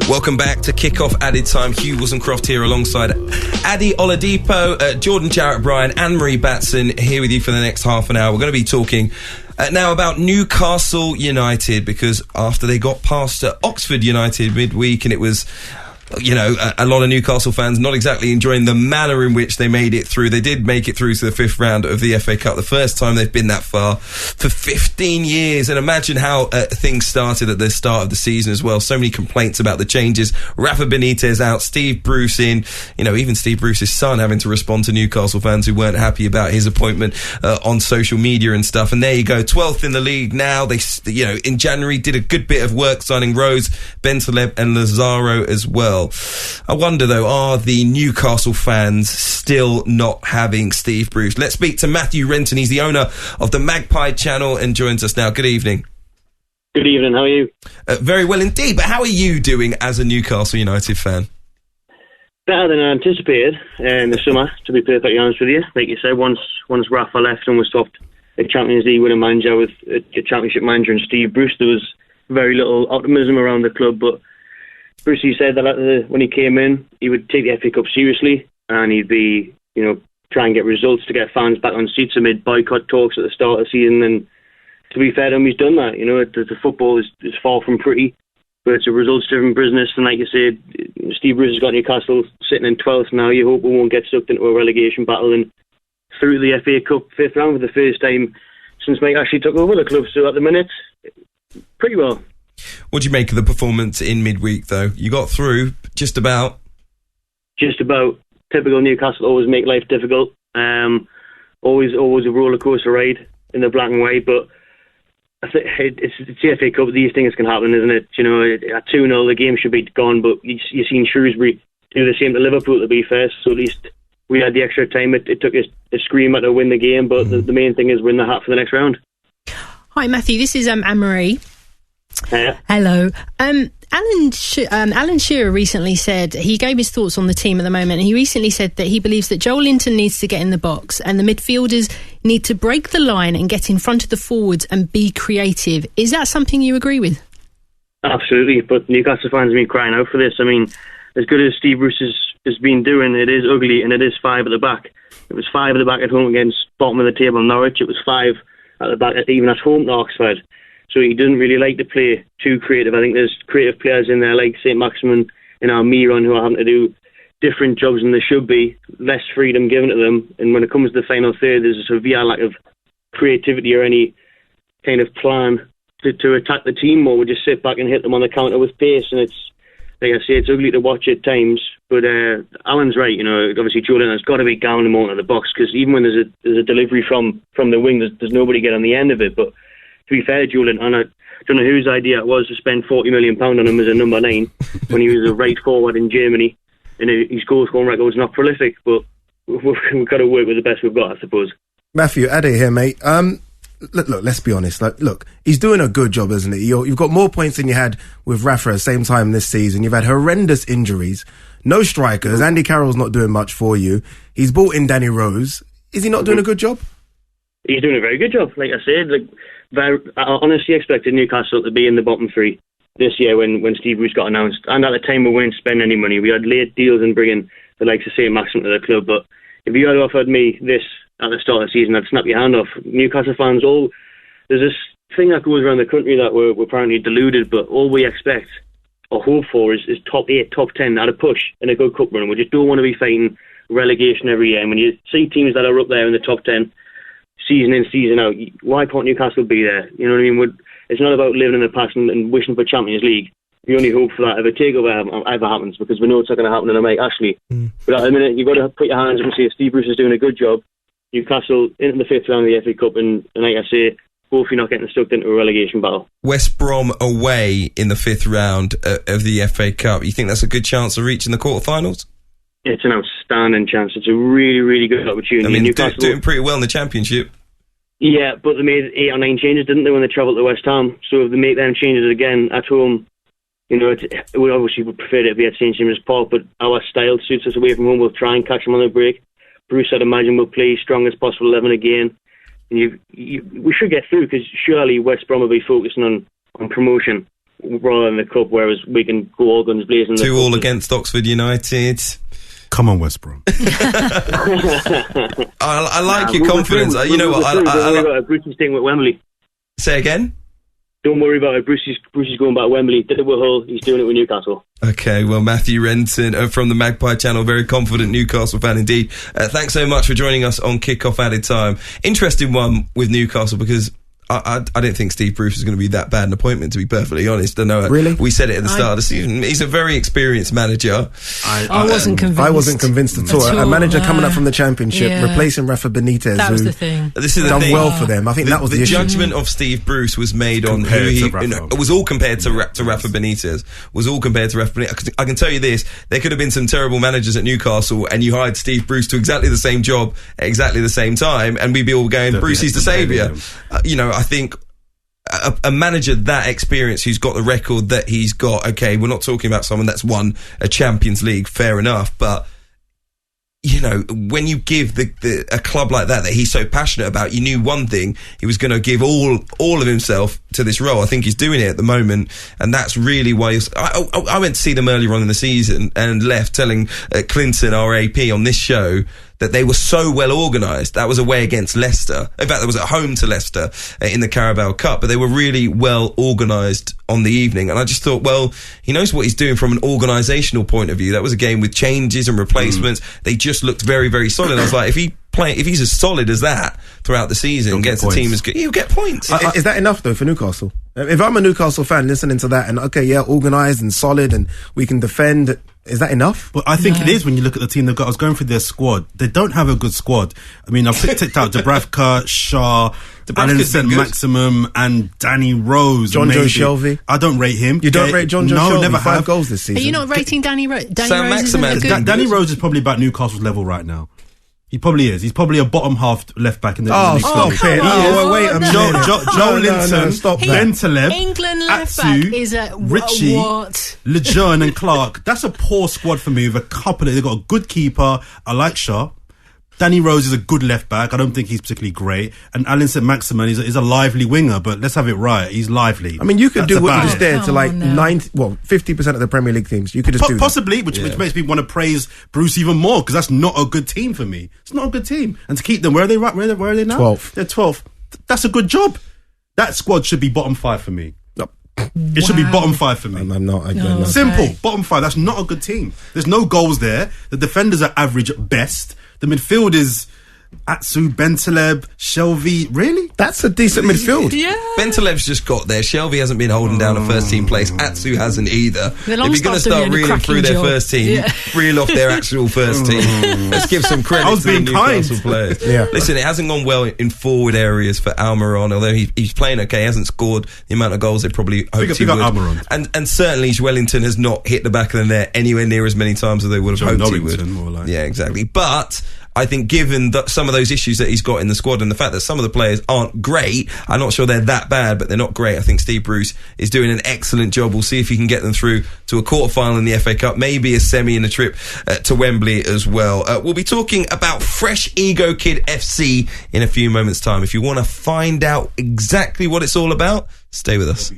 Welcome back to Kickoff Added Time. Hugh Wilson-Croft here alongside Adi Oladipo, Jordan Jarrett-Bryan, Anne-Marie Batson here with you for the next half an hour. We're going to be talking now about Newcastle United, because after they got past Oxford United midweek, and it was, you know, a lot of Newcastle fans not exactly enjoying the manner in which they made it through. They did make it through to the fifth round of the FA Cup, the first time they've been that far for 15 years. And imagine how things started at the start of the season as well. So many complaints about the changes. Rafa Benitez out, Steve Bruce in, you know, even Steve Bruce's son having to respond to Newcastle fans who weren't happy about his appointment on social media and stuff. And there you go, 12th in the league now. They, you know, in January did a good bit of work signing Rose, Bentaleb and Lazaro as well. I wonder though, are the Newcastle fans still not having Steve Bruce? Let's speak to Matthew Renton. He's the owner of the Magpie channel and joins us now. Good evening. Good evening, how are you? Very well indeed, but how are you doing as a Newcastle United fan? Better than I anticipated in the summer, to be perfectly honest with you. Like you said, once Rafa left and was swapped a Champions League winning manager with a Championship manager and Steve Bruce, there was very little optimism around the club, but Brucie said that when he came in, he would take the FA Cup seriously and he'd be, you know, try and get results to get fans back on seats amid boycott talks at the start of the season. And to be fair to him, he's done that. You know, the football is far from pretty, but it's a results-driven business. And like you said, Steve Bruce has got Newcastle sitting in 12th now. You hope we won't get sucked into a relegation battle and through the FA Cup fifth round for the first time since Mike actually took over the club. So at the minute, pretty well. What do you make of the performance in midweek, though? You got through just about. Just about. Typical Newcastle, always make life difficult. Always a roller coaster ride in the black and white. But I think it's the FA Cup. These things can happen, isn't it? You know, at 2-0, the game should be gone. But you've seen Shrewsbury do the same to Liverpool, to be fair. So at least we had the extra time. It took a screamer to win the game. But the main thing is win the hat for the next round. Hi, Matthew. This is Anne-Marie. Hello. Alan Shearer recently said, he gave his thoughts on the team at the moment, and he recently said that he believes that Joel Linton needs to get in the box and the midfielders need to break the line and get in front of the forwards and be creative. Is that something you agree with? Absolutely, but Newcastle fans have been crying out for this. I mean, as good as Steve Bruce has been doing, it is ugly and it is 5 at the back. It was 5 at the back at home against bottom of the table Norwich. It was 5 at the back even at home to Oxford. So he doesn't really like to play too creative. I think there's creative players in there like St. Maximin and Almiron who are having to do different jobs than they should be, less freedom given to them. And when it comes to the final third, there's a severe lack of creativity or any kind of plan to attack the team more. We just sit back and hit them on the counter with pace. And it's, like I say, it's ugly to watch at times. But Alan's right, you know, obviously Jordan has got to be down the moment of the box, because even when there's a delivery from the wing, there's nobody get on the end of it. But to be fair, Julian, and I don't know whose idea it was to spend £40 million on him as a number 9 when he was a right forward in Germany, and his goal scoring record was not prolific, but we've got to work with the best we've got, I suppose. Matthew, Ade here, mate. Look, let's be honest. Look, he's doing a good job, isn't he? You've got more points than you had with Rafa at the same time this season. You've had horrendous injuries, no strikers. Andy Carroll's not doing much for you. He's brought in Danny Rose. Is he not doing a good job? He's doing a very good job. Like I said, I honestly expected Newcastle to be in the bottom 3 this year when Steve Bruce got announced. And at the time, we weren't spending any money. We had late deals and bringing the likes of St. Maximin to the club. But if you had offered me this at the start of the season, I'd snap your hand off. Newcastle fans, there's this thing that goes around the country that we're apparently deluded, but all we expect or hope for is top 8, top 10 at a push in a good cup run. We just don't want to be fighting relegation every year. And when you see teams that are up there in the top 10, season in, season out, why can't Newcastle be there? You know what I mean? It's not about living in the past and wishing for Champions League. We only hope for that if a takeover ever happens, because we know it's not going to happen in a Mike Ashley. But at the minute, you've got to put your hands up and say Steve Bruce is doing a good job. Newcastle into the 5th round of the FA Cup, and like I say, hopefully not getting stuck into a relegation battle. West Brom away in the 5th round of the FA Cup. You think that's a good chance of reaching the quarterfinals? It's an outstanding chance. It's a really, really good opportunity. I mean, Newcastle doing pretty well in the Championship. Yeah, but they made 8 or 9 changes, didn't they, when they travelled to West Ham? So if they make them changes again at home, you know, we obviously would prefer it if we had St James's Park, but our style suits us away from home. We'll try and catch them on the break. Bruce, I'd imagine, will play strongest possible 11 again. we should get through, because surely West Brom will be focusing on promotion rather than the cup, whereas we can go all guns blazing. 2-2 against Oxford United. Come on, West Brom. I like your confidence. You know what? Don't worry about Brucie's thing with Wembley. Say again? Don't worry about it. Brucie's going back to Wembley. Did it with Hull. He's doing it with Newcastle. Okay, well, Matthew Renton from the Magpie Channel, very confident Newcastle fan indeed. Thanks so much for joining us on Kick-Off Added Time. Interesting one with Newcastle, because I don't think Steve Bruce is going to be that bad an appointment, to be perfectly honest. I know really? We said it at the start of the season. He's a very experienced manager. I wasn't convinced. I wasn't convinced at all. A manager coming up from the Championship, replacing Rafa Benitez. That was the thing. This is done the thing. well for them. I think that was the issue. The judgment of Steve Bruce was made on who he... It was all compared to Rafa Benitez. Was all compared to Rafa Benitez. I can tell you this, there could have been some terrible managers at Newcastle, and you hired Steve Bruce to exactly the same job at exactly the same time, and we'd be all going, Brucey's the saviour. I think... A manager that experienced, who's got the record that he's got, okay, we're not talking about someone that's won a Champions League, fair enough, but when you give a club like that he's so passionate about, you knew one thing, he was going to give all of himself to this role. I think he's doing it at the moment, and that's really why I went to see them earlier on in the season and left telling Clinton, our AP, on this show, that they were so well organised. That was away against Leicester. In fact, that was at home to Leicester in the Carabao Cup, but they were really well organised on the evening. And I just thought, well, he knows what he's doing from an organisational point of view. That was a game with changes and replacements. They just looked very, very solid. I was like, if he's as solid as that throughout the season, gets the team as good, he'll get points. Is that enough, though, for Newcastle? If I'm a Newcastle fan listening to that and, organised and solid and we can defend... Is that enough? Well, I think it is when you look at the team they've got. I was going through their squad. They don't have a good squad. I mean, I've ticked out Dubravka, Shaw, Alan Saint-Maximum and Danny Rose. John Joe Shelvey. I don't rate him. You don't rate John Joe Shelvey? No, never have. 5 goals this season. Are you not rating Danny Rose? Danny Rose is probably about Newcastle's level right now. He probably is. He's probably a bottom half left back in the league. Stop it. Wait a minute. Joe Linton, stop Bentaleb, England left back is a... Richie, what? Lejeune and Clark. That's a poor squad for me with a couple of... They've got a good keeper. I like Shaw. Danny Rose is a good left back. I don't think he's particularly great. And Alan Saint-Maximin is a lively winger, but let's have it right. He's lively. I mean, you could do what you just did to 50% of the Premier League teams. You could just do possibly, which makes me want to praise Bruce even more, because that's not a good team for me. It's not a good team. And to keep them, where are they now? 12th. They're 12th. That's a good job. That squad should be bottom 5 for me. It should be bottom 5 for me. I'm not. Simple. Bottom 5. That's not a good team. There's no goals there. The defenders are average at best. The midfield is Atsu, Bentaleb, Shelvey. Really? That's a decent midfield. Yeah. Bentaleb's just got there. Shelvey hasn't been holding down a first team place. Atsu hasn't either. If you're going to start reeling through their first team, reel off their actual first team. Let's give some credit to the Newcastle players. Yeah. Listen, it hasn't gone well in forward areas for Almiron, although he's playing okay. He hasn't scored the amount of goals they probably hoped he would. Almiron. And certainly Wellington has not hit the back of the net anywhere near as many times as they would have hoped he would. More like. Yeah, exactly. But I think given some of those issues that he's got in the squad and the fact that some of the players aren't great, I'm not sure they're that bad, but they're not great. I think Steve Bruce is doing an excellent job. We'll see if he can get them through to a quarter-final in the FA Cup, maybe a semi in a trip to Wembley as well. We'll be talking about Fresh Ego Kid FC in a few moments' time. If you want to find out exactly what it's all about, stay with us.